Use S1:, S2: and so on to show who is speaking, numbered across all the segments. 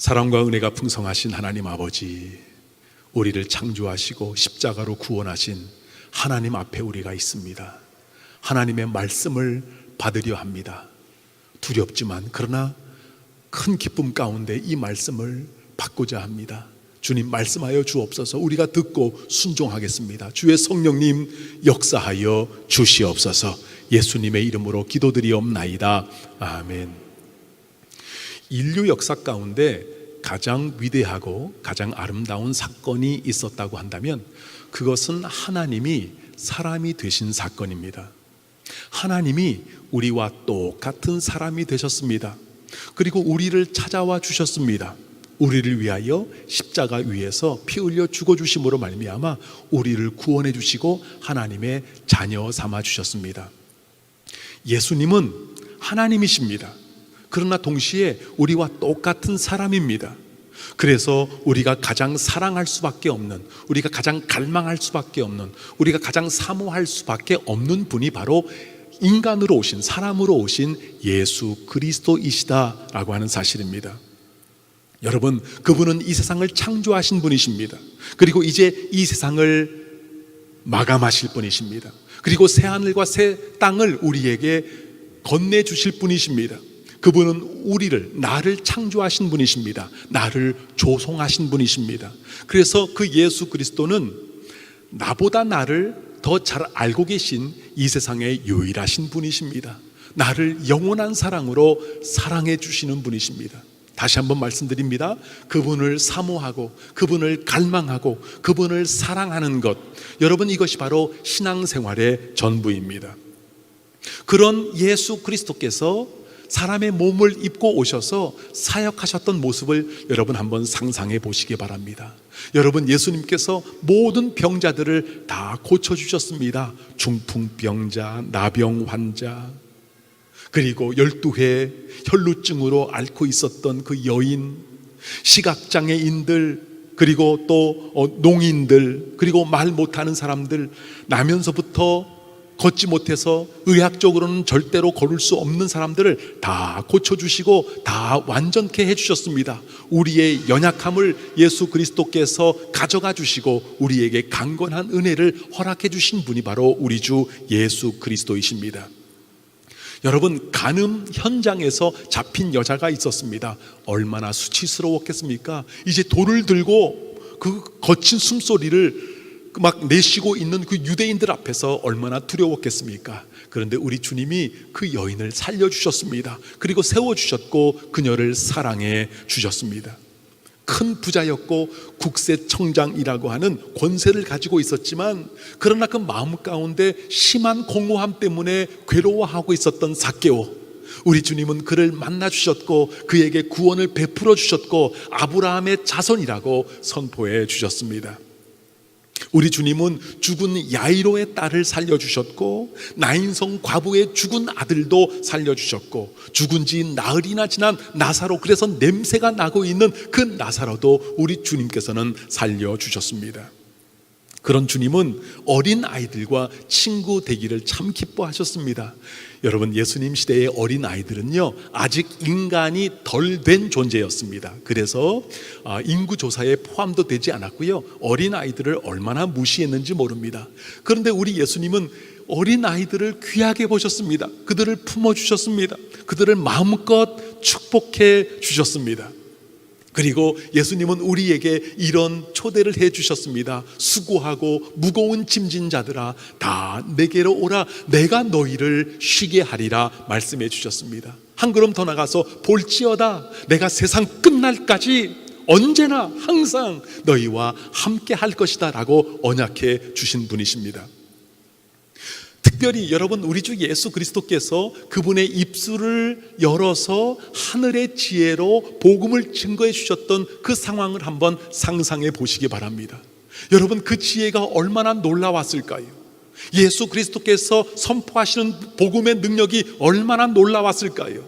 S1: 사랑과 은혜가 풍성하신 하나님 아버지, 우리를 창조하시고 십자가로 구원하신 하나님 앞에 우리가 있습니다. 하나님의 말씀을 받으려 합니다. 두렵지만 그러나 큰 기쁨 가운데 이 말씀을 받고자 합니다. 주님, 말씀하여 주옵소서. 우리가 듣고 순종하겠습니다. 주의 성령님 역사하여 주시옵소서. 예수님의 이름으로 기도드리옵나이다. 아멘. 인류 역사 가운데 가장 위대하고 가장 아름다운 사건이 있었다고 한다면 그것은 하나님이 사람이 되신 사건입니다. 하나님이 우리와 똑같은 사람이 되셨습니다. 그리고 우리를 찾아와 주셨습니다. 우리를 위하여 십자가 위에서 피 흘려 죽어주심으로 말미암아 우리를 구원해 주시고 하나님의 자녀 삼아 주셨습니다. 예수님은 하나님이십니다. 그러나 동시에 우리와 똑같은 사람입니다. 그래서 우리가 가장 사랑할 수밖에 없는, 우리가 가장 갈망할 수밖에 없는, 우리가 가장 사모할 수밖에 없는 분이 바로 인간으로 오신, 사람으로 오신 예수 그리스도이시다라고 하는 사실입니다. 여러분, 그분은 이 세상을 창조하신 분이십니다. 그리고 이제 이 세상을 마감하실 분이십니다. 그리고 새 하늘과 새 땅을 우리에게 건네주실 분이십니다. 그분은 나를 창조하신 분이십니다. 나를 조성하신 분이십니다. 그래서 그 예수 그리스도는 나보다 나를 더 잘 알고 계신 이 세상의 유일하신 분이십니다. 나를 영원한 사랑으로 사랑해 주시는 분이십니다. 다시 한번 말씀드립니다. 그분을 사모하고 그분을 갈망하고 그분을 사랑하는 것, 여러분, 이것이 바로 신앙생활의 전부입니다. 그런 예수 그리스도께서 사람의 몸을 입고 오셔서 사역하셨던 모습을 여러분 한번 상상해 보시기 바랍니다. 여러분, 예수님께서 모든 병자들을 다 고쳐주셨습니다. 중풍병자, 나병 환자, 그리고 12회 혈루증으로 앓고 있었던 그 여인, 시각장애인들, 그리고 또 농인들, 그리고 말 못하는 사람들, 나면서부터 걷지 못해서 의학적으로는 절대로 걸을 수 없는 사람들을 다 고쳐주시고 다 완전케 해주셨습니다. 우리의 연약함을 예수 그리스도께서 가져가 주시고 우리에게 강건한 은혜를 허락해 주신 분이 바로 우리 주 예수 그리스도이십니다. 여러분, 간음 현장에서 잡힌 여자가 있었습니다. 얼마나 수치스러웠겠습니까? 이제 돌을 들고 그 거친 숨소리를 막 내쉬고 있는 그 유대인들 앞에서 얼마나 두려웠겠습니까? 그런데 우리 주님이 그 여인을 살려주셨습니다. 그리고 세워주셨고 그녀를 사랑해 주셨습니다. 큰 부자였고 국세청장이라고 하는 권세를 가지고 있었지만 그러나 그 마음 가운데 심한 공허함 때문에 괴로워하고 있었던 삭개오, 우리 주님은 그를 만나 주셨고 그에게 구원을 베풀어 주셨고 아브라함의 자손이라고 선포해 주셨습니다. 우리 주님은 죽은 야이로의 딸을 살려주셨고 나인성 과부의 죽은 아들도 살려주셨고 죽은 지 나흘이나 지난 나사로, 그래서 냄새가 나고 있는 그 나사로도 우리 주님께서는 살려주셨습니다. 그런 주님은 어린 아이들과 친구 되기를 참 기뻐하셨습니다. 여러분, 예수님 시대의 어린 아이들은요 아직 인간이 덜 된 존재였습니다. 그래서 인구 조사에 포함도 되지 않았고요, 어린 아이들을 얼마나 무시했는지 모릅니다. 그런데 우리 예수님은 어린 아이들을 귀하게 보셨습니다. 그들을 품어주셨습니다. 그들을 마음껏 축복해 주셨습니다. 그리고 예수님은 우리에게 이런 초대를 해 주셨습니다. 수고하고 무거운 짐진 자들아, 다 내게로 오라, 내가 너희를 쉬게 하리라 말씀해 주셨습니다. 한 걸음 더 나가서 볼지어다 내가 세상 끝날까지 언제나 항상 너희와 함께 할 것이다 라고 언약해 주신 분이십니다. 특별히 여러분, 우리 주 예수 그리스도께서 그분의 입술을 열어서 하늘의 지혜로 복음을 증거해 주셨던 그 상황을 한번 상상해 보시기 바랍니다. 여러분, 그 지혜가 얼마나 놀라웠을까요? 예수 그리스도께서 선포하시는 복음의 능력이 얼마나 놀라웠을까요?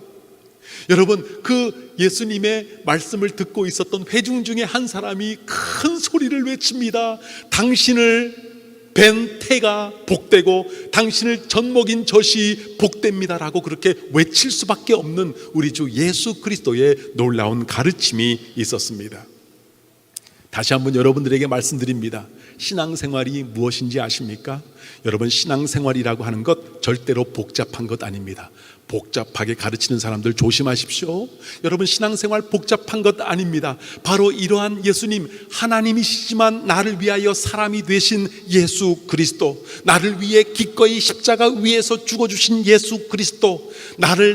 S1: 여러분, 그 예수님의 말씀을 듣고 있었던 회중 중에 한 사람이 큰 소리를 외칩니다. 당신을 벤 태가 복되고 당신을 젖먹인 젖이 복됩니다라고 그렇게 외칠 수밖에 없는 우리 주 예수 그리스도의 놀라운 가르침이 있었습니다. 다시 한번 여러분들에게 말씀드립니다. 신앙생활이 무엇인지 아십니까? 여러분, 신앙생활이라고 하는 것 절대로 복잡한 것 아닙니다. 복잡하게 가르치는 사람들 조심하십시오. 여러분, 신앙생활 복잡한 것 아닙니다. 바로 이러한 예수님, 하나님이시지만 나를 위하여 사람이 되신 예수 그리스도, 나를 위해 기꺼이 십자가 위에서 죽어주신 예수 그리스도,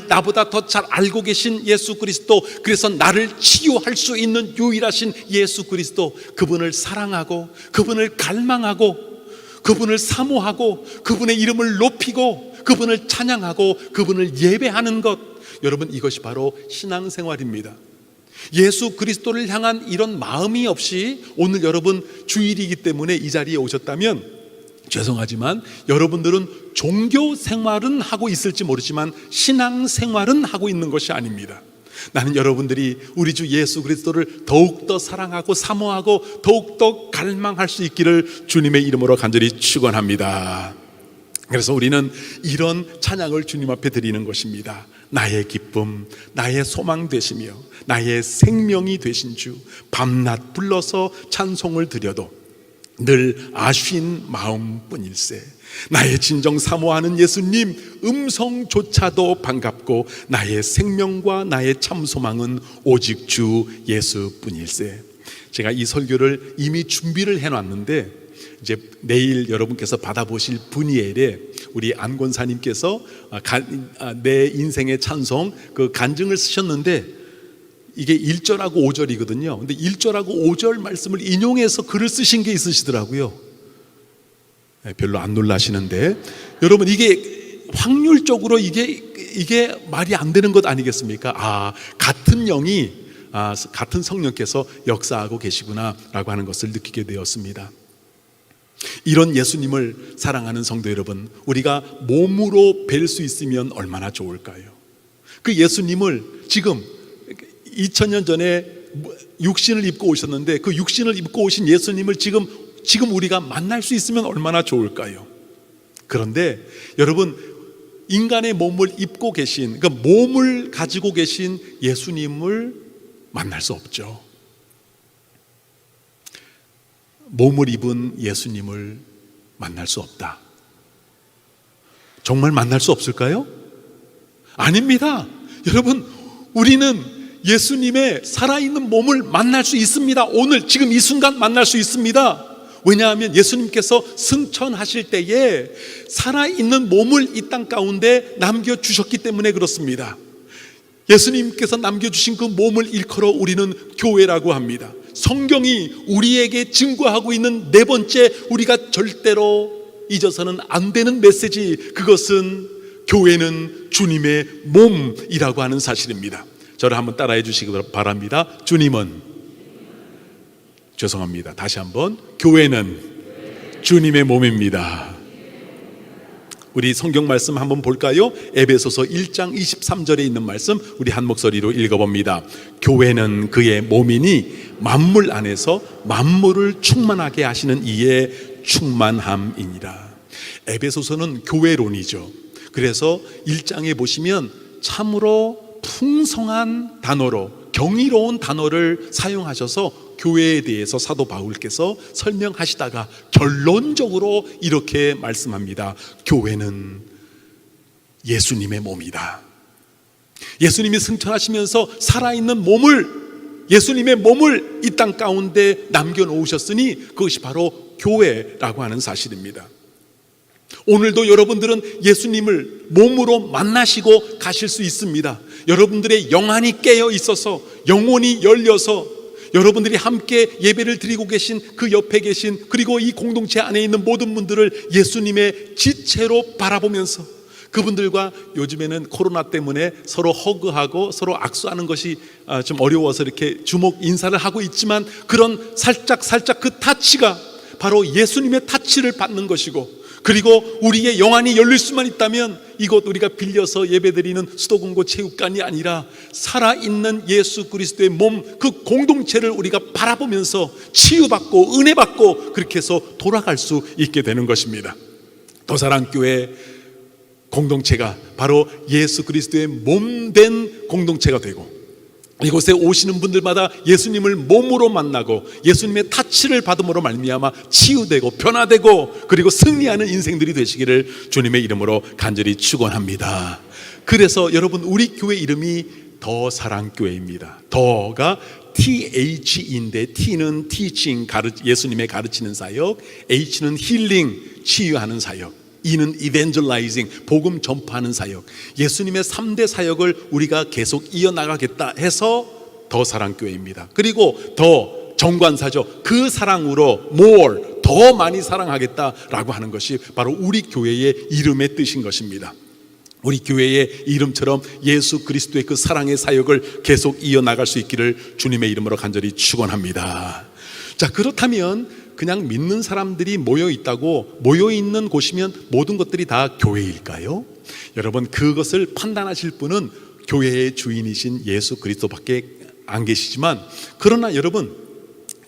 S1: 나보다 더 잘 알고 계신 예수 그리스도, 그래서 나를 치유할 수 있는 유일하신 예수 그리스도, 그분을 사랑하고 그분을 갈망하고 그분을 사모하고 그분의 이름을 높이고 그분을 찬양하고 그분을 예배하는 것, 여러분, 이것이 바로 신앙생활입니다. 예수 그리스도를 향한 이런 마음이 없이 오늘 여러분 주일이기 때문에 이 자리에 오셨다면 죄송하지만 여러분들은 종교 생활은 하고 있을지 모르지만 신앙생활은 하고 있는 것이 아닙니다. 나는 여러분들이 우리 주 예수 그리스도를 더욱더 사랑하고 사모하고 더욱더 갈망할 수 있기를 주님의 이름으로 간절히 축원합니다. 그래서 우리는 이런 찬양을 주님 앞에 드리는 것입니다. 나의 기쁨, 나의 소망 되시며 나의 생명이 되신 주, 밤낮 불러서 찬송을 드려도 늘 아쉬운 마음뿐일세. 나의 진정 사모하는 예수님 음성조차도 반갑고 나의 생명과 나의 참 소망은 오직 주 예수뿐일세. 제가 이 설교를 이미 준비를 해놨는데 이제 내일 여러분께서 받아보실 분이엘에 우리 안 권사님께서 내 인생의 찬송 그 간증을 쓰셨는데 이게 1절하고 5절이거든요. 근데 1절하고 5절 말씀을 인용해서 글을 쓰신 게 있으시더라고요. 별로 안 놀라시는데 여러분, 이게 확률적으로 이게 말이 안 되는 것 아니겠습니까? 같은 영이 같은 성령께서 역사하고 계시구나라고 하는 것을 느끼게 되었습니다. 이런 예수님을 사랑하는 성도 여러분, 우리가 몸으로 뵐 수 있으면 얼마나 좋을까요? 그 예수님을 지금 2000년 전에 육신을 입고 오셨는데 그 육신을 입고 오신 예수님을 지금 우리가 만날 수 있으면 얼마나 좋을까요? 그런데 여러분, 인간의 몸을 입고 계신, 그러니까 몸을 가지고 계신 예수님을 만날 수 없죠. 몸을 입은 예수님을 만날 수 없다. 정말 만날 수 없을까요? 아닙니다. 여러분, 우리는 예수님의 살아있는 몸을 만날 수 있습니다. 오늘 지금 이 순간 만날 수 있습니다. 왜냐하면 예수님께서 승천하실 때에 살아있는 몸을 이 땅 가운데 남겨주셨기 때문에 그렇습니다. 예수님께서 남겨주신 그 몸을 일컬어 우리는 교회라고 합니다. 성경이 우리에게 증거하고 있는 네 번째, 우리가 절대로 잊어서는 안 되는 메시지, 그것은 교회는 주님의 몸이라고 하는 사실입니다. 저를 한번 따라해 주시기 바랍니다. 죄송합니다. 다시 한번, 교회는 주님의 몸입니다. 우리 성경 말씀 한번 볼까요? 에베소서 1장 23절에 있는 말씀 우리 한 목소리로 읽어봅니다. 교회는 그의 몸이니 만물 안에서 만물을 충만하게 하시는 이의 충만함이니라. 에베소서는 교회론이죠. 그래서 1장에 보시면 참으로 풍성한 단어로, 경이로운 단어를 사용하셔서 교회에 대해서 사도 바울께서 설명하시다가 결론적으로 이렇게 말씀합니다. 교회는 예수님의 몸이다. 예수님이 승천하시면서 살아있는 예수님의 몸을 이 땅 가운데 남겨놓으셨으니 그것이 바로 교회라고 하는 사실입니다. 오늘도 여러분들은 예수님을 몸으로 만나시고 가실 수 있습니다. 여러분들의 영안이 깨어 있어서, 영혼이 열려서 여러분들이 함께 예배를 드리고 계신 그 옆에 계신, 그리고 이 공동체 안에 있는 모든 분들을 예수님의 지체로 바라보면서 그분들과, 요즘에는 코로나 때문에 서로 허그하고 서로 악수하는 것이 좀 어려워서 이렇게 주먹 인사를 하고 있지만, 그런 살짝 그 타치가 바로 예수님의 타치를 받는 것이고, 그리고 우리의 영안이 열릴 수만 있다면 이곳 우리가 빌려서 예배드리는 수도금고 체육관이 아니라 살아있는 예수 그리스도의 몸, 그 공동체를 우리가 바라보면서 치유받고 은혜받고 그렇게 해서 돌아갈 수 있게 되는 것입니다. 더사랑교회 공동체가 바로 예수 그리스도의 몸된 공동체가 되고, 이곳에 오시는 분들마다 예수님을 몸으로 만나고 예수님의 타치를 받음으로 말미암아 치유되고 변화되고 그리고 승리하는 인생들이 되시기를 주님의 이름으로 간절히 축원합니다. 그래서 여러분, 우리 교회 이름이 더사랑교회입니다. 더가 TH인데, T는 teaching, 예수님의 가르치는 사역, H는 힐링, 치유하는 사역, E는 evangelizing, 복음 전파하는 사역, 예수님의 3대 사역을 우리가 계속 이어나가겠다 해서 더사랑교회입니다. 그리고 더 정관사죠. 그 사랑으로 more, 더 많이 사랑하겠다라고 하는 것이 바로 우리 교회의 이름의 뜻인 것입니다. 우리 교회의 이름처럼 예수 그리스도의 그 사랑의 사역을 계속 이어나갈 수 있기를 주님의 이름으로 간절히 축원합니다. 자, 그렇다면 그냥 믿는 사람들이 모여 있다고, 모여 있는 곳이면 모든 것들이 다 교회일까요? 여러분, 그것을 판단하실 분은 교회의 주인이신 예수 그리스도밖에 안 계시지만, 그러나 여러분,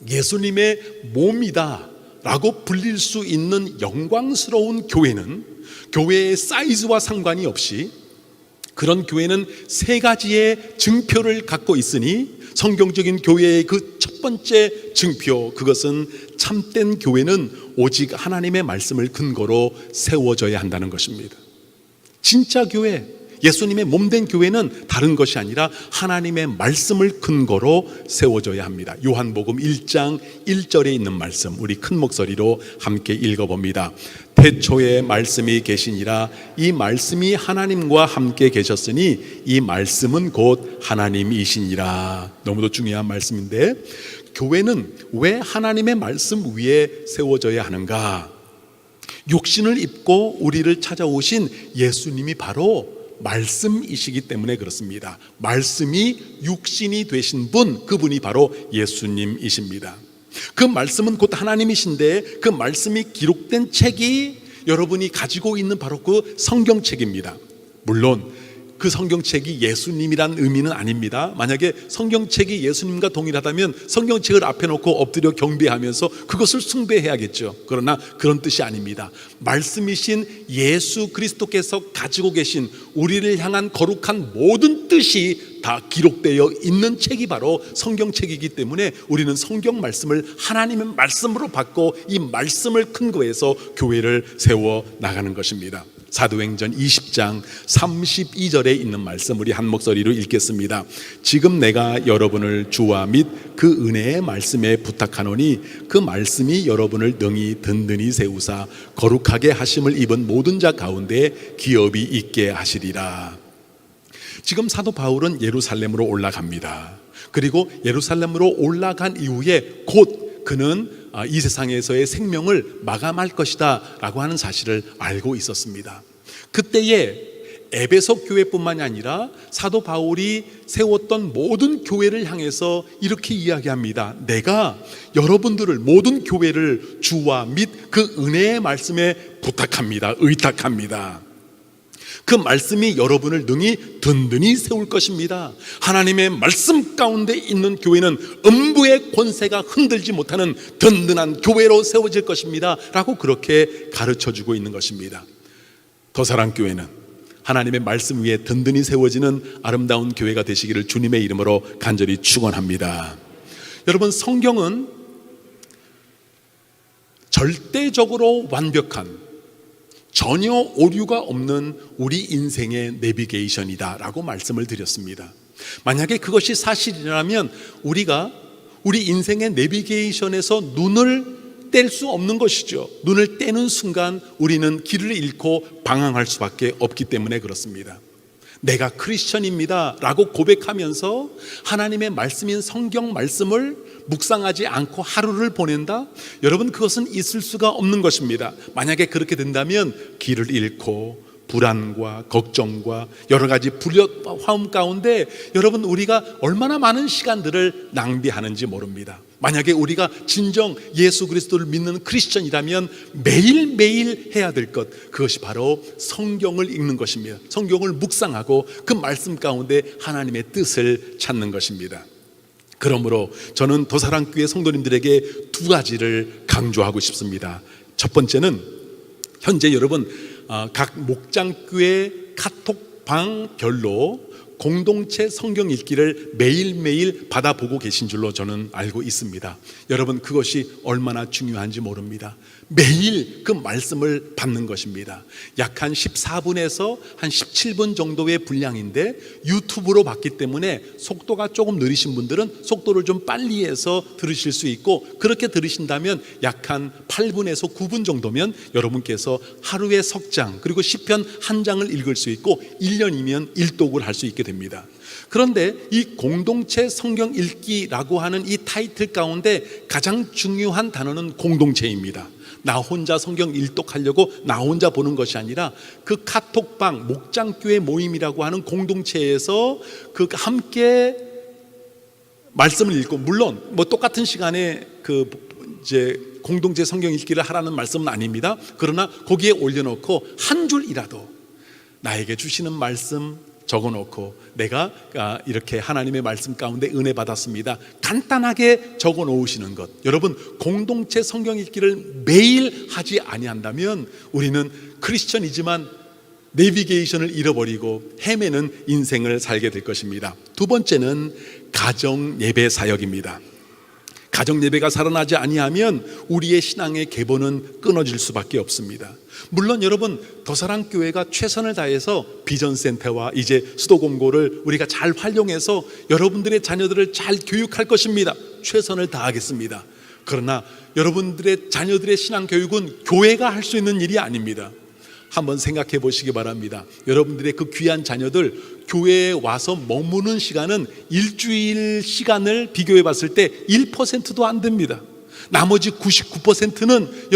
S1: 예수님의 몸이다 라고 불릴 수 있는 영광스러운 교회는 교회의 사이즈와 상관이 없이, 그런 교회는 세 가지의 증표를 갖고 있으니, 성경적인 교회의 그 첫 번째 증표, 그것은 참된 교회는 오직 하나님의 말씀을 근거로 세워져야 한다는 것입니다. 진짜 교회, 예수님의 몸된 교회는 다른 것이 아니라 하나님의 말씀을 근거로 세워져야 합니다. 요한복음 1장 1절에 있는 말씀, 우리 큰 목소리로 함께 읽어봅니다. 태초에 말씀이 계시니라. 이 말씀이 하나님과 함께 계셨으니 이 말씀은 곧 하나님이시니라. 너무도 중요한 말씀인데, 교회는 왜 하나님의 말씀 위에 세워져야 하는가? 육신을 입고 우리를 찾아오신 예수님이 바로 말씀이시기 때문에 그렇습니다. 말씀이 육신이 되신 분, 그분이 바로 예수님이십니다. 그 말씀은 곧 하나님이신데, 그 말씀이 기록된 책이 여러분이 가지고 있는 바로 그 성경책입니다. 물론 그 성경책이 예수님이란 의미는 아닙니다. 만약에 성경책이 예수님과 동일하다면 성경책을 앞에 놓고 엎드려 경배하면서 그것을 숭배해야겠죠. 그러나 그런 뜻이 아닙니다. 말씀이신 예수 그리스도께서 가지고 계신 우리를 향한 거룩한 모든 뜻이 다 기록되어 있는 책이 바로 성경책이기 때문에 우리는 성경 말씀을 하나님의 말씀으로 받고 이 말씀을 근거해서 교회를 세워 나가는 것입니다. 사도행전 20장 32절에 있는 말씀, 우리 한 목소리로 읽겠습니다. 지금 내가 여러분을 주와 및 그 은혜의 말씀에 부탁하노니 그 말씀이 여러분을 능히 든든히 세우사 거룩하게 하심을 입은 모든 자 가운데 기업이 있게 하시리라. 지금 사도 바울은 예루살렘으로 올라갑니다. 그리고 예루살렘으로 올라간 이후에 곧 그는 이 세상에서의 생명을 마감할 것이다 라고 하는 사실을 알고 있었습니다. 그때에 에베소 교회뿐만이 아니라 사도 바울이 세웠던 모든 교회를 향해서 이렇게 이야기합니다. 내가 여러분들을, 모든 교회를 주와 및 그 은혜의 말씀에 부탁합니다. 의탁합니다. 그 말씀이 여러분을 능히 든든히 세울 것입니다. 하나님의 말씀 가운데 있는 교회는 음부의 권세가 흔들지 못하는 든든한 교회로 세워질 것입니다 라고 그렇게 가르쳐주고 있는 것입니다. 더사랑교회는 하나님의 말씀 위에 든든히 세워지는 아름다운 교회가 되시기를 주님의 이름으로 간절히 축원합니다. 여러분, 성경은 절대적으로 완벽한, 전혀 오류가 없는 우리 인생의 내비게이션이다 라고 말씀을 드렸습니다. 만약에 그것이 사실이라면 우리가 우리 인생의 내비게이션에서 눈을 뗄 수 없는 것이죠. 눈을 떼는 순간 우리는 길을 잃고 방황할 수밖에 없기 때문에 그렇습니다. 내가 크리스천입니다 라고 고백하면서 하나님의 말씀인 성경 말씀을 묵상하지 않고 하루를 보낸다? 여러분, 그것은 있을 수가 없는 것입니다. 만약에 그렇게 된다면 길을 잃고 불안과 걱정과 여러 가지 불협화음 가운데 여러분 우리가 얼마나 많은 시간들을 낭비하는지 모릅니다. 만약에 우리가 진정 예수 그리스도를 믿는 크리스천이라면 매일매일 해야 될 것, 그것이 바로 성경을 읽는 것입니다. 성경을 묵상하고 그 말씀 가운데 하나님의 뜻을 찾는 것입니다. 그러므로 저는 도사랑교회 성도님들에게 두 가지를 강조하고 싶습니다. 첫 번째는 현재 여러분 각 목장교회 카톡방별로 공동체 성경 읽기를 매일매일 받아보고 계신 줄로 저는 알고 있습니다. 여러분 그것이 얼마나 중요한지 모릅니다. 매일 그 말씀을 받는 것입니다. 약 한 14분에서 한 17분 정도의 분량인데 유튜브로 받기 때문에 속도가 조금 느리신 분들은 속도를 좀 빨리 해서 들으실 수 있고, 그렇게 들으신다면 약 한 8분에서 9분 정도면 여러분께서 하루에 석 장 그리고 시편 한 장을 읽을 수 있고 1년이면 1독을 할 수 있게 됩니다. 그런데 이 공동체 성경 읽기라고 하는 이 타이틀 가운데 가장 중요한 단어는 공동체입니다. 나 혼자 성경 일독하려고 나 혼자 보는 것이 아니라 그 카톡방 목장교회 모임이라고 하는 공동체에서 그 함께 말씀을 읽고, 물론 뭐 똑같은 시간에 그 이제 공동체 성경 읽기를 하라는 말씀은 아닙니다. 그러나 거기에 올려놓고 한 줄이라도 나에게 주시는 말씀 적어놓고 내가 이렇게 하나님의 말씀 가운데 은혜 받았습니다, 간단하게 적어 놓으시는 것. 여러분 공동체 성경 읽기를 매일 하지 아니한다면 우리는 크리스천이지만 내비게이션을 잃어버리고 헤매는 인생을 살게 될 것입니다. 두 번째는 가정 예배 사역입니다. 가정 예배가 살아나지 아니하면 우리의 신앙의 계보는 끊어질 수밖에 없습니다. 물론 여러분 더사랑교회가 최선을 다해서 비전센터와 이제 수도공고를 우리가 잘 활용해서 여러분들의 자녀들을 잘 교육할 것입니다. 최선을 다하겠습니다. 그러나 여러분들의 자녀들의 신앙교육은 교회가 할 수 있는 일이 아닙니다. 한번 생각해 보시기 바랍니다. 여러분들의 그 귀한 자녀들 교회에 와서 머무는 시간은 일주일 시간을 비교해 봤을 때 1%도 안 됩니다. 나머지 99%는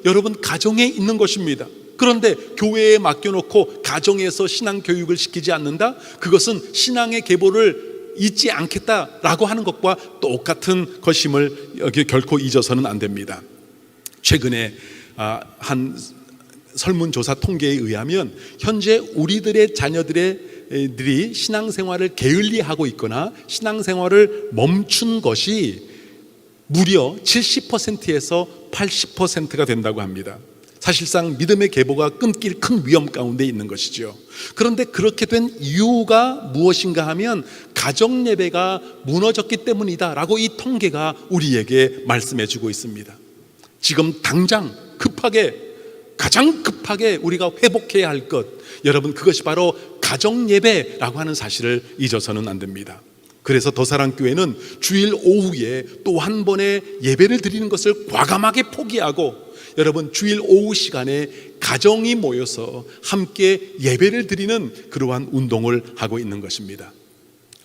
S1: 여러분 가정에 있는 것입니다. 그런데 교회에 맡겨놓고 가정에서 신앙 교육을 시키지 않는다? 그것은 신앙의 계보를 잊지 않겠다라고 하는 것과 똑같은 것임을 여기 결코 잊어서는 안 됩니다. 최근에 한 설문조사 통계에 의하면 현재 우리들의 자녀들이 신앙생활을 게을리하고 있거나 신앙생활을 멈춘 것이 무려 70%에서 80%가 된다고 합니다. 사실상 믿음의 계보가 끊길 큰 위험 가운데 있는 것이죠. 그런데 그렇게 된 이유가 무엇인가 하면 가정 예배가 무너졌기 때문이다 라고 이 통계가 우리에게 말씀해 주고 있습니다. 지금 당장 가장 급하게 우리가 회복해야 할 것, 여러분 그것이 바로 가정 예배라고 하는 사실을 잊어서는 안 됩니다. 그래서 더사랑교회는 주일 오후에 또 한 번의 예배를 드리는 것을 과감하게 포기하고 여러분 주일 오후 시간에 가정이 모여서 함께 예배를 드리는 그러한 운동을 하고 있는 것입니다.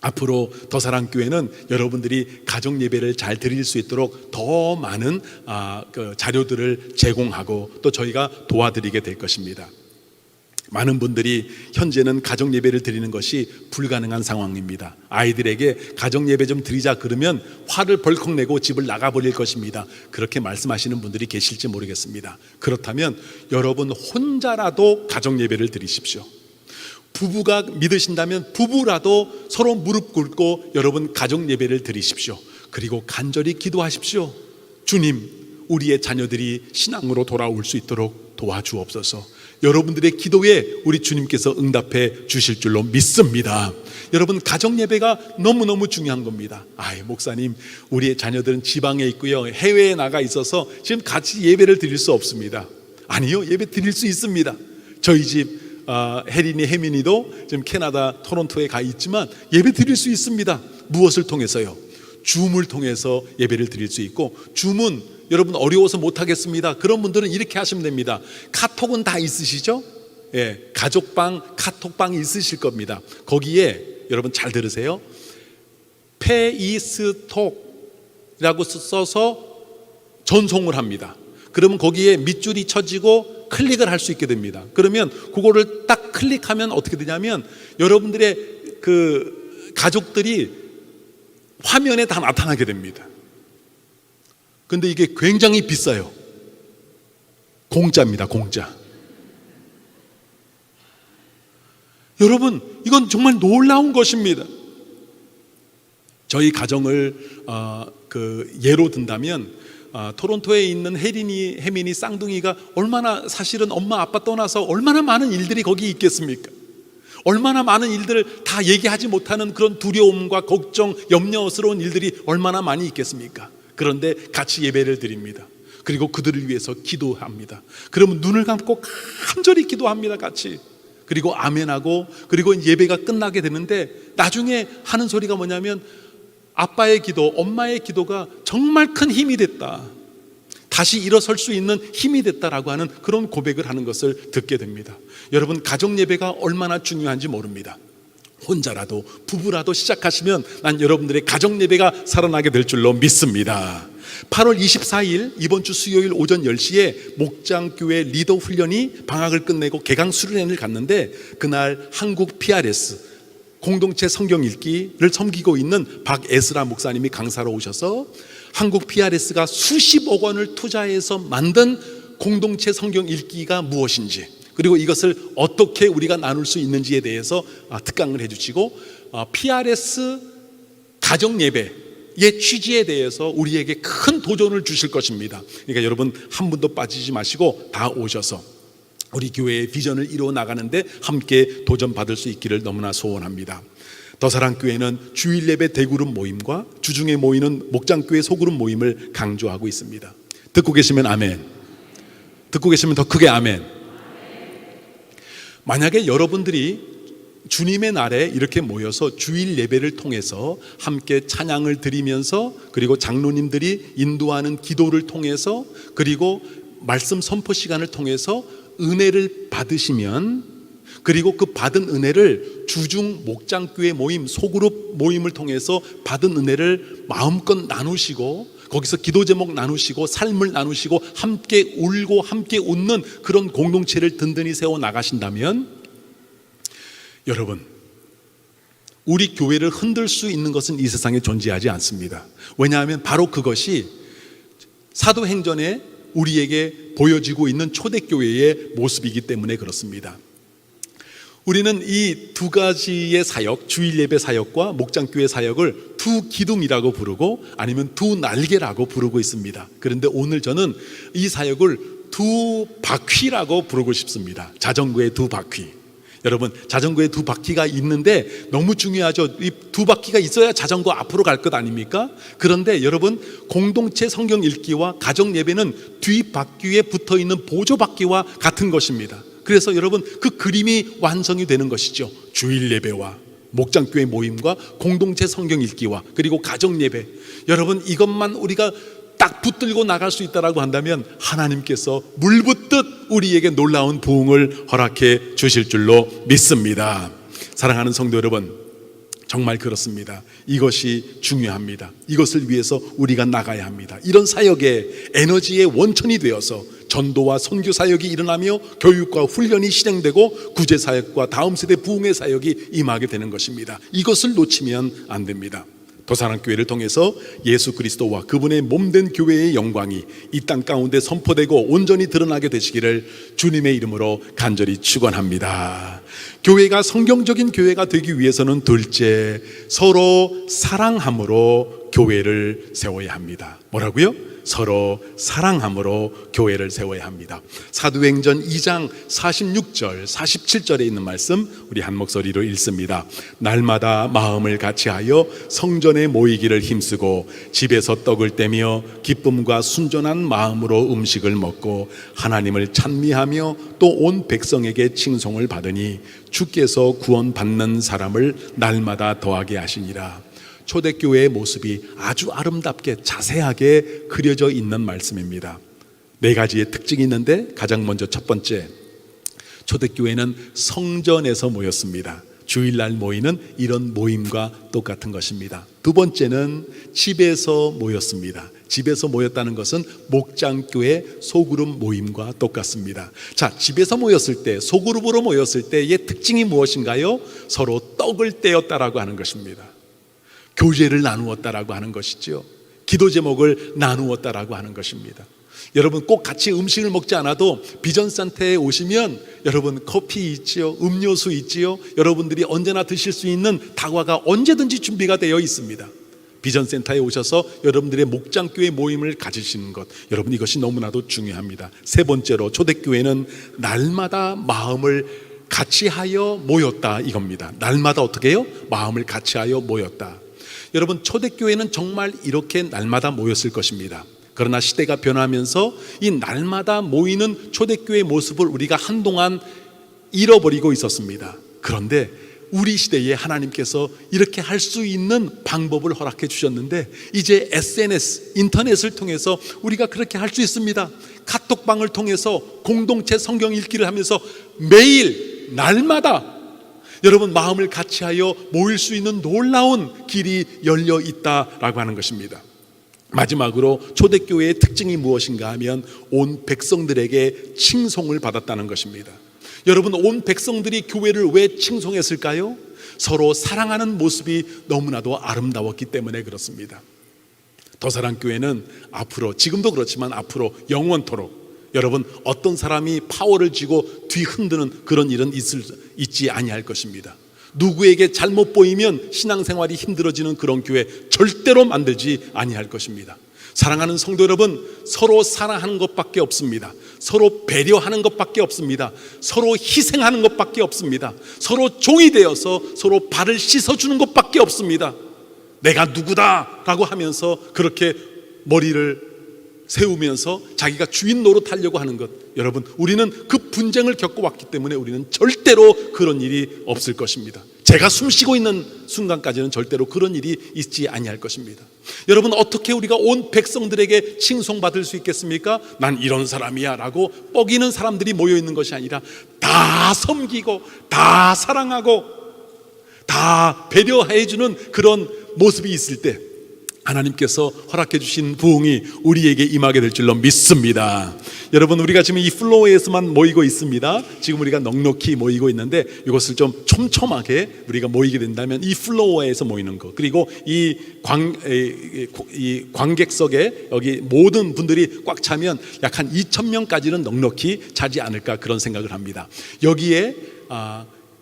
S1: 앞으로 더사랑교회는 여러분들이 가정 예배를 잘 드릴 수 있도록 더 많은 자료들을 제공하고 또 저희가 도와드리게 될 것입니다. 많은 분들이 현재는 가정 예배를 드리는 것이 불가능한 상황입니다. 아이들에게 가정 예배 좀 드리자 그러면 화를 벌컥 내고 집을 나가버릴 것입니다. 그렇게 말씀하시는 분들이 계실지 모르겠습니다. 그렇다면 여러분 혼자라도 가정 예배를 드리십시오. 부부가 믿으신다면 부부라도 서로 무릎 꿇고 여러분 가정 예배를 드리십시오. 그리고 간절히 기도하십시오. 주님, 우리의 자녀들이 신앙으로 돌아올 수 있도록 도와주옵소서. 여러분들의 기도에 우리 주님께서 응답해 주실 줄로 믿습니다. 여러분 가정 예배가 너무너무 중요한 겁니다. 목사님, 우리의 자녀들은 지방에 있고요, 해외에 나가 있어서 지금 같이 예배를 드릴 수 없습니다. 아니요, 예배 드릴 수 있습니다. 저희 집 혜민이도 지금 캐나다 토론토에 가 있지만 예배 드릴 수 있습니다. 무엇을 통해서요? 줌을 통해서 예배를 드릴 수 있고, 줌은 여러분 어려워서 못하겠습니다. 그런 분들은 이렇게 하시면 됩니다. 카톡은 다 있으시죠? 가족방, 카톡방이 있으실 겁니다. 거기에 여러분 잘 들으세요. 페이스톡이라고 써서 전송을 합니다. 그러면 거기에 밑줄이 쳐지고 클릭을 할 수 있게 됩니다. 그러면 그거를 딱 클릭하면 어떻게 되냐면 여러분들의 그 가족들이 화면에 다 나타나게 됩니다. 근데 이게 굉장히 비싸요. 공짜입니다, 공짜. 여러분, 이건 정말 놀라운 것입니다. 저희 가정을 예로 든다면 토론토에 있는 혜민이 쌍둥이가 얼마나 사실은 엄마 아빠 떠나서 얼마나 많은 일들이 거기 있겠습니까? 얼마나 많은 일들을 다 얘기하지 못하는 그런 두려움과 걱정, 염려스러운 일들이 얼마나 많이 있겠습니까? 그런데 같이 예배를 드립니다. 그리고 그들을 위해서 기도합니다. 그러면 눈을 감고 간절히 기도합니다, 같이. 그리고 아멘하고, 그리고 예배가 끝나게 되는데 나중에 하는 소리가 뭐냐면 아빠의 기도, 엄마의 기도가 정말 큰 힘이 됐다, 다시 일어설 수 있는 힘이 됐다라고 하는 그런 고백을 하는 것을 듣게 됩니다. 여러분, 가정 예배가 얼마나 중요한지 모릅니다. 혼자라도 부부라도 시작하시면 난 여러분들의 가정 예배가 살아나게 될 줄로 믿습니다. 8월 24일 이번 주 수요일 오전 10시에 목장교회 리더 훈련이 방학을 끝내고 개강 수련회를 갔는데, 그날 한국 PRS 공동체 성경 읽기를 섬기고 있는 박에스라 목사님이 강사로 오셔서 한국 PRS가 수십억 원을 투자해서 만든 공동체 성경 읽기가 무엇인지, 그리고 이것을 어떻게 우리가 나눌 수 있는지에 대해서 특강을 해주시고, PRS 가정 예배의 취지에 대해서 우리에게 큰 도전을 주실 것입니다. 그러니까 여러분, 한 분도 빠지지 마시고 다 오셔서 우리 교회의 비전을 이루어 나가는데 함께 도전받을 수 있기를 너무나 소원합니다. 더사랑교회는 주일 예배 대그룹 모임과 주중에 모이는 목장교회 소그룹 모임을 강조하고 있습니다. 듣고 계시면 아멘. 듣고 계시면 더 크게 아멘. 만약에 여러분들이 주님의 날에 이렇게 모여서 주일 예배를 통해서 함께 찬양을 드리면서, 그리고 장로님들이 인도하는 기도를 통해서, 그리고 말씀 선포 시간을 통해서 은혜를 받으시면, 그리고 그 받은 은혜를 주중 목장교회 모임, 소그룹 모임을 통해서 받은 은혜를 마음껏 나누시고, 거기서 기도 제목 나누시고 삶을 나누시고 함께 울고 함께 웃는 그런 공동체를 든든히 세워 나가신다면, 여러분, 우리 교회를 흔들 수 있는 것은 이 세상에 존재하지 않습니다. 왜냐하면 바로 그것이 사도행전에 우리에게 보여지고 있는 초대교회의 모습이기 때문에 그렇습니다. 우리는 이 두 가지의 사역, 주일 예배 사역과 목장교회 사역을 두 기둥이라고 부르고 아니면 두 날개라고 부르고 있습니다. 그런데 오늘 저는 이 사역을 두 바퀴라고 부르고 싶습니다. 자전거의 두 바퀴. 여러분, 자전거에 두 바퀴가 있는데 너무 중요하죠. 이 두 바퀴가 있어야 자전거 앞으로 갈 것 아닙니까? 그런데 여러분, 공동체 성경 읽기와 가정 예배는 뒷바퀴에 붙어있는 보조바퀴와 같은 것입니다. 그래서 여러분, 그 그림이 완성이 되는 것이죠. 주일 예배와 목장교회 모임과 공동체 성경 읽기와 그리고 가정 예배, 여러분, 이것만 우리가 딱 붙들고 나갈 수 있다라고 한다면 하나님께서 물 붓듯 우리에게 놀라운 부흥을 허락해 주실 줄로 믿습니다. 사랑하는 성도 여러분, 정말 그렇습니다. 이것이 중요합니다. 이것을 위해서 우리가 나가야 합니다. 이런 사역의 에너지의 원천이 되어서 전도와 선교 사역이 일어나며 교육과 훈련이 실행되고 구제 사역과 다음 세대 부흥의 사역이 임하게 되는 것입니다. 이것을 놓치면 안 됩니다. 더사랑교회를 통해서 예수 그리스도와 그분의 몸된 교회의 영광이 이 땅 가운데 선포되고 온전히 드러나게 되시기를 주님의 이름으로 간절히 축원합니다. 교회가 성경적인 교회가 되기 위해서는 둘째, 서로 사랑함으로 교회를 세워야 합니다. 뭐라고요? 서로 사랑함으로 교회를 세워야 합니다. 사도행전 2장 46절 47절에 있는 말씀 우리 한 목소리로 읽습니다. 날마다 마음을 같이하여 성전에 모이기를 힘쓰고 집에서 떡을 떼며 기쁨과 순전한 마음으로 음식을 먹고 하나님을 찬미하며 또 온 백성에게 칭송을 받으니 주께서 구원받는 사람을 날마다 더하게 하시니라. 초대교회의 모습이 아주 아름답게 자세하게 그려져 있는 말씀입니다. 네 가지의 특징이 있는데, 가장 먼저 첫 번째, 초대교회는 성전에서 모였습니다. 주일날 모이는 이런 모임과 똑같은 것입니다. 두 번째는 집에서 모였습니다. 집에서 모였다는 것은 목장교회 소그룹 모임과 똑같습니다. 자, 집에서 모였을 때, 소그룹으로 모였을 때의 특징이 무엇인가요? 서로 떡을 떼었다라고 하는 것입니다. 교제를 나누었다라고 하는 것이죠. 기도 제목을 나누었다라고 하는 것입니다. 여러분, 꼭 같이 음식을 먹지 않아도 비전센터에 오시면 여러분 커피 있지요, 음료수 있지요, 여러분들이 언제나 드실 수 있는 다과가 언제든지 준비가 되어 있습니다. 비전센터에 오셔서 여러분들의 목장교회 모임을 가지시는 것, 여러분 이것이 너무나도 중요합니다. 세 번째로, 초대교회는 날마다 마음을 같이하여 모였다, 이겁니다. 날마다 어떻게 해요? 마음을 같이하여 모였다. 여러분, 초대교회는 정말 이렇게 날마다 모였을 것입니다. 그러나 시대가 변하면서 이 날마다 모이는 초대교회의 모습을 우리가 한동안 잃어버리고 있었습니다. 그런데 우리 시대에 하나님께서 이렇게 할 수 있는 방법을 허락해 주셨는데, 이제 SNS, 인터넷을 통해서 우리가 그렇게 할 수 있습니다. 카톡방을 통해서 공동체 성경 읽기를 하면서 매일 날마다 여러분 마음을 같이하여 모일 수 있는 놀라운 길이 열려 있다라고 하는 것입니다. 마지막으로 초대교회의 특징이 무엇인가 하면 온 백성들에게 칭송을 받았다는 것입니다. 여러분, 온 백성들이 교회를 왜 칭송했을까요? 서로 사랑하는 모습이 너무나도 아름다웠기 때문에 그렇습니다. 더사랑교회는 앞으로, 지금도 그렇지만 앞으로 영원토록 여러분 어떤 사람이 파워를 쥐고 뒤흔드는 그런 일은 있지 아니할 것입니다. 누구에게 잘못 보이면 신앙생활이 힘들어지는 그런 교회 절대로 만들지 아니할 것입니다. 사랑하는 성도 여러분, 서로 사랑하는 것밖에 없습니다. 서로 배려하는 것밖에 없습니다. 서로 희생하는 것밖에 없습니다. 서로 종이 되어서 서로 발을 씻어주는 것밖에 없습니다. 내가 누구다 라고 하면서 그렇게 머리를 세우면서 자기가 주인 노릇하려고 하는 것, 여러분 우리는 그 분쟁을 겪어왔기 때문에 우리는 절대로 그런 일이 없을 것입니다. 제가 숨쉬고 있는 순간까지는 절대로 그런 일이 있지 아니할 것입니다. 여러분, 어떻게 우리가 온 백성들에게 칭송받을 수 있겠습니까? 난 이런 사람이야 라고 뻐기는 사람들이 모여있는 것이 아니라 다 섬기고 다 사랑하고 다 배려해주는 그런 모습이 있을 때 하나님께서 허락해 주신 부흥이 우리에게 임하게 될 줄로 믿습니다. 여러분, 우리가 지금 이 플로어에서만 모이고 있습니다. 지금 우리가 넉넉히 모이고 있는데 이것을 좀 촘촘하게 우리가 모이게 된다면 이 플로어에서 모이는 것, 그리고 이 관객석에 여기 모든 분들이 꽉 차면 약 한 2,000명까지는 넉넉히 차지 않을까 그런 생각을 합니다. 여기에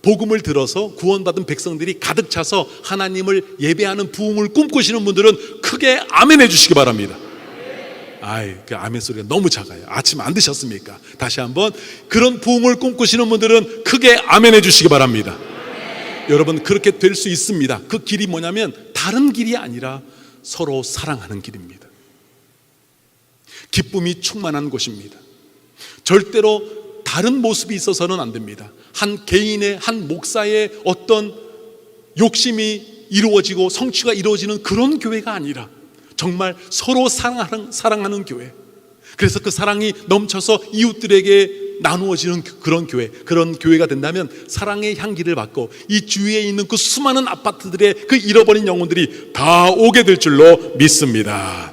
S1: 복음을 들어서 구원받은 백성들이 가득 차서 하나님을 예배하는 부흥을 꿈꾸시는 분들은 크게 아멘 해주시기 바랍니다. 그 아멘 소리가 너무 작아요. 아침 안 드셨습니까? 다시 한번, 그런 부흥을 꿈꾸시는 분들은 크게 아멘 해주시기 바랍니다. 여러분, 그렇게 될 수 있습니다. 그 길이 뭐냐면 다른 길이 아니라 서로 사랑하는 길입니다. 기쁨이 충만한 곳입니다. 절대로 다른 모습이 있어서는 안 됩니다. 한 개인의, 한 목사의 어떤 욕심이 이루어지고 성취가 이루어지는 그런 교회가 아니라 정말 서로 사랑하는 교회, 그래서 그 사랑이 넘쳐서 이웃들에게 나누어지는 그런 교회, 그런 교회가 된다면 사랑의 향기를 받고 이 주위에 있는 그 수많은 아파트들의 그 잃어버린 영혼들이 다 오게 될 줄로 믿습니다.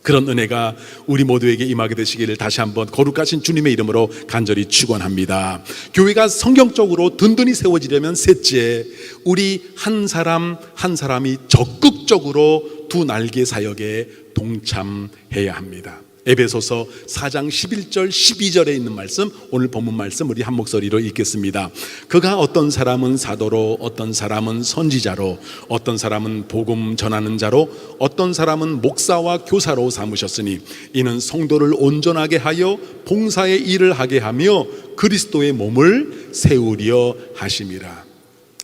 S1: 그런 은혜가 우리 모두에게 임하게 되시기를 다시 한번 거룩하신 주님의 이름으로 간절히 축원합니다. 교회가 성경적으로 든든히 세워지려면 셋째, 우리 한 사람 한 사람이 적극적으로 두 날개 사역에 동참해야 합니다. 에베소서 4장 11절 12절에 있는 말씀, 오늘 본문 말씀 우리 한 목소리로 읽겠습니다. 그가 어떤 사람은 사도로, 어떤 사람은 선지자로, 어떤 사람은 복음 전하는 자로, 어떤 사람은 목사와 교사로 삼으셨으니 이는 성도를 온전하게 하여 봉사의 일을 하게 하며 그리스도의 몸을 세우려 하심이라.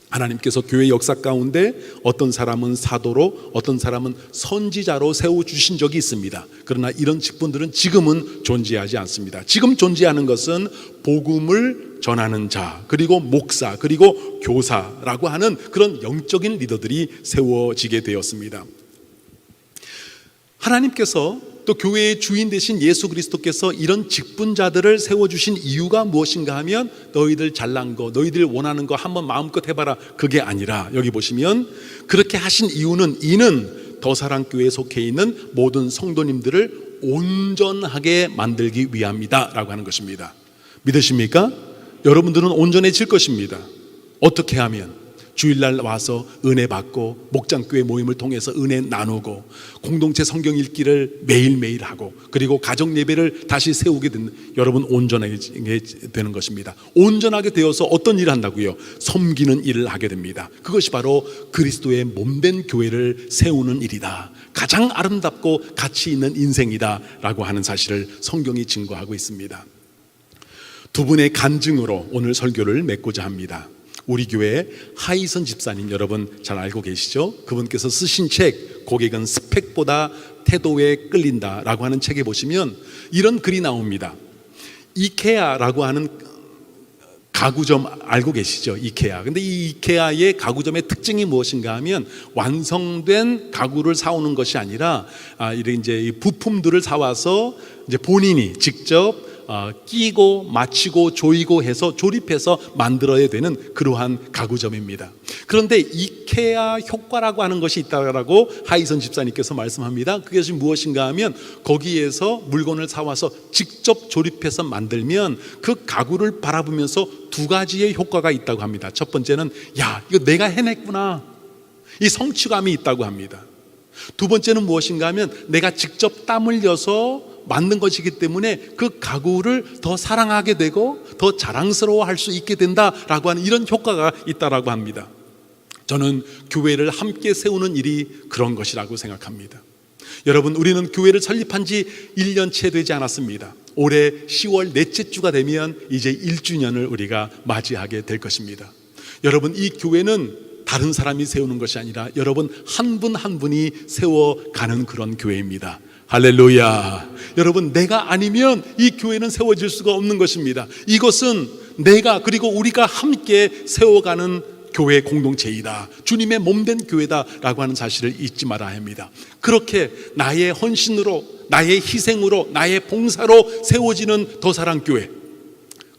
S1: 하나님께서 교회 역사 가운데 어떤 사람은 사도로, 어떤 사람은 선지자로 세워주신 적이 있습니다. 그러나 이런 직분들은 지금은 존재하지 않습니다. 지금 존재하는 것은 복음을 전하는 자, 그리고 목사, 그리고 교사라고 하는 그런 영적인 리더들이 세워지게 되었습니다. 하나님께서 또 교회의 주인 되신 예수 그리스도께서 이런 직분자들을 세워주신 이유가 무엇인가 하면 너희들 잘난 거, 너희들 원하는 거 한번 마음껏 해봐라, 그게 아니라 여기 보시면 그렇게 하신 이유는 이는 더사랑교회에 속해 있는 모든 성도님들을 온전하게 만들기 위함이다 라고 하는 것입니다. 믿으십니까? 여러분들은 온전해질 것입니다. 어떻게 하면? 주일날 와서 은혜 받고 목장교회 모임을 통해서 은혜 나누고 공동체 성경 읽기를 매일매일 하고 그리고 가정 예배를 다시 세우게 되는 여러분 온전하게 되는 것입니다. 온전하게 되어서 어떤 일을 한다고요? 섬기는 일을 하게 됩니다. 그것이 바로 그리스도의 몸된 교회를 세우는 일이다. 가장 아름답고 가치 있는 인생이다 라고 하는 사실을 성경이 증거하고 있습니다. 두 분의 간증으로 오늘 설교를 맺고자 합니다. 우리 교회 하이선 집사님 여러분 잘 알고 계시죠? 그분께서 쓰신 책 고객은 스펙보다 태도에 끌린다 라고 하는 책에 보시면 이런 글이 나옵니다. 이케아라고 하는 가구점 알고 계시죠? 이케아. 근데 이 이케아의 가구점의 특징이 무엇인가 하면 완성된 가구를 사오는 것이 아니라 이런 이제 부품들을 사와서 이제 본인이 직접 끼고 맞추고 조이고 해서 조립해서 만들어야 되는 그러한 가구점입니다. 그런데 이케아 효과라고 하는 것이 있다고 하이선 집사님께서 말씀합니다. 그것이 무엇인가 하면 거기에서 물건을 사와서 직접 조립해서 만들면 그 가구를 바라보면서 두 가지의 효과가 있다고 합니다. 첫 번째는 야, 이거 내가 해냈구나, 이 성취감이 있다고 합니다. 두 번째는 무엇인가 하면 내가 직접 땀 흘려서 만든 것이기 때문에 그 가구를 더 사랑하게 되고 더 자랑스러워할 수 있게 된다라고 하는 이런 효과가 있다라고 합니다. 저는 교회를 함께 세우는 일이 그런 것이라고 생각합니다. 여러분, 우리는 교회를 설립한 지 1년 채 되지 않았습니다. 올해 10월 넷째 주가 되면 이제 1주년을 우리가 맞이하게 될 것입니다. 여러분, 이 교회는 다른 사람이 세우는 것이 아니라 여러분 한 분 한 분이 세워가는 그런 교회입니다. 할렐루야. 여러분, 내가 아니면 이 교회는 세워질 수가 없는 것입니다. 이것은 내가 그리고 우리가 함께 세워가는 교회 공동체이다. 주님의 몸된 교회다라고 하는 사실을 잊지 말아야 합니다. 그렇게 나의 헌신으로, 나의 희생으로, 나의 봉사로 세워지는 더사랑교회,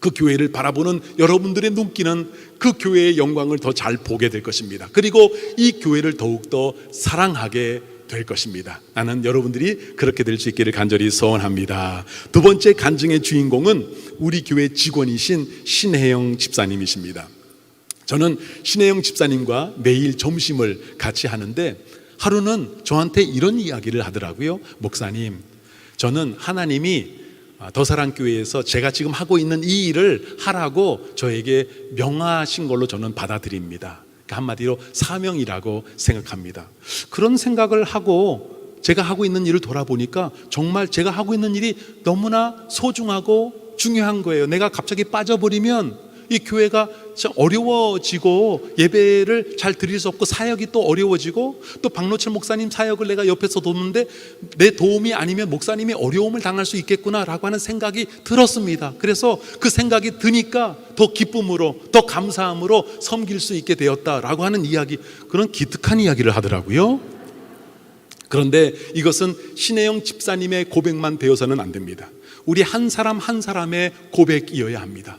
S1: 그 교회를 바라보는 여러분들의 눈길은 그 교회의 영광을 더 잘 보게 될 것입니다. 그리고 이 교회를 더욱더 사랑하게 될 것입니다. 나는 여러분들이 그렇게 될 수 있기를 간절히 소원합니다. 두 번째 간증의 주인공은 우리 교회 직원이신 신혜영 집사님이십니다. 저는 신혜영 집사님과 매일 점심을 같이 하는데 하루는 저한테 이런 이야기를 하더라고요. 목사님, 저는 하나님이 더사랑교회에서 제가 지금 하고 있는 이 일을 하라고 저에게 명하신 걸로 저는 받아들입니다. 한마디로 사명이라고 생각합니다. 그런 생각을 하고 제가 하고 있는 일을 돌아보니까 정말 제가 하고 있는 일이 너무나 소중하고 중요한 거예요. 내가 갑자기 빠져버리면 이 교회가 어려워지고 예배를 잘 드릴 수 없고 사역이 또 어려워지고 또 박노철 목사님 사역을 내가 옆에서 돕는데 내 도움이 아니면 목사님이 어려움을 당할 수 있겠구나라고 하는 생각이 들었습니다. 그래서 그 생각이 드니까 더 기쁨으로 더 감사함으로 섬길 수 있게 되었다라고 하는 이야기, 그런 기특한 이야기를 하더라고요. 그런데 이것은 신혜영 집사님의 고백만 되어서는 안 됩니다. 우리 한 사람 한 사람의 고백이어야 합니다.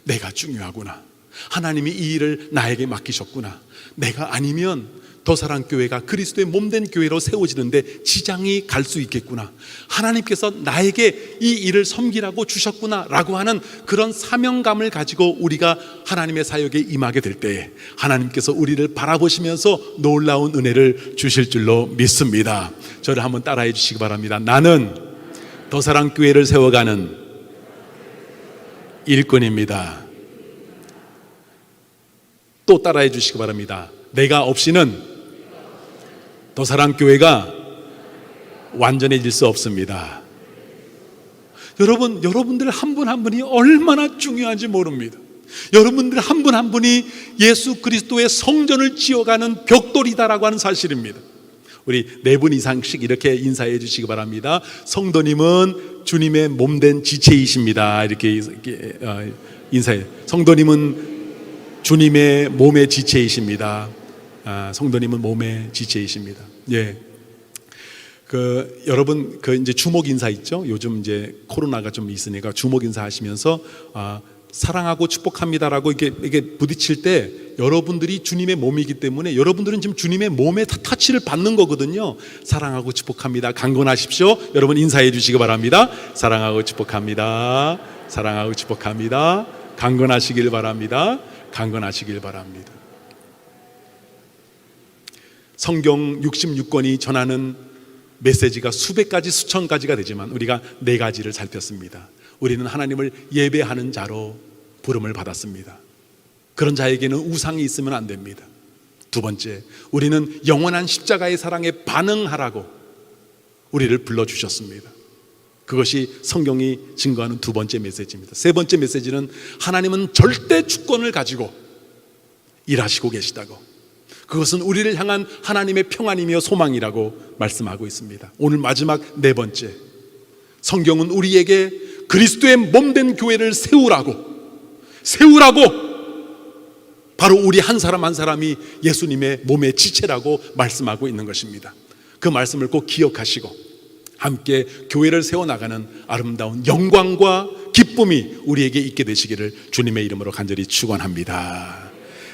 S1: 내가 중요하구나. 하나님이 이 일을 나에게 맡기셨구나. 내가 아니면 더사랑교회가 그리스도의 몸된 교회로 세워지는데 지장이 갈 수 있겠구나. 하나님께서 나에게 이 일을 섬기라고 주셨구나 라고 하는 그런 사명감을 가지고 우리가 하나님의 사역에 임하게 될 때에 하나님께서 우리를 바라보시면서 놀라운 은혜를 주실 줄로 믿습니다. 저를 한번 따라해 주시기 바랍니다. 나는 더사랑교회를 세워가는 일꾼입니다. 또 따라해 주시기 바랍니다. 내가 없이는 더사랑교회가 완전해질 수 없습니다. 여러분들 한 분 한 분이 얼마나 중요한지 모릅니다. 여러분들 한 분 한 분이 예수 그리스도의 성전을 지어가는 벽돌이다라고 하는 사실입니다. 우리 4분 이상씩 이렇게 인사해 주시기 바랍니다. 성도님은 주님의 몸된 지체이십니다. 이렇게 인사해. 성도님은 주님의 몸의 지체이십니다. 성도님은 몸의 지체이십니다. 예. 여러분 이제 주목 인사 있죠? 요즘 이제 코로나가 좀 있으니까 주목 인사 하시면서 사랑하고 축복합니다라고 이게 부딪힐 때 여러분들이 주님의 몸이기 때문에 여러분들은 지금 주님의 몸의 터치를 받는 거거든요. 사랑하고 축복합니다. 강건하십시오. 여러분 인사해 주시기 바랍니다. 사랑하고 축복합니다. 사랑하고 축복합니다. 강건하시길 바랍니다. 강건하시길 바랍니다. 성경 66권이 전하는 메시지가 수백 가지 수천 가지가 되지만 우리가 네 가지를 살폈습니다. 우리는 하나님을 예배하는 자로 부름을 받았습니다. 그런 자에게는 우상이 있으면 안 됩니다. 두 번째, 우리는 영원한 십자가의 사랑에 반응하라고 우리를 불러주셨습니다. 그것이 성경이 증거하는 두 번째 메시지입니다. 세 번째 메시지는 하나님은 절대 주권을 가지고 일하시고 계시다고, 그것은 우리를 향한 하나님의 평안이며 소망이라고 말씀하고 있습니다. 오늘 마지막 네 번째, 성경은 우리에게 그리스도의 몸된 교회를 세우라고 바로 우리 한 사람 한 사람이 예수님의 몸의 지체라고 말씀하고 있는 것입니다. 그 말씀을 꼭 기억하시고 함께 교회를 세워나가는 아름다운 영광과 기쁨이 우리에게 있게 되시기를 주님의 이름으로 간절히 축원합니다.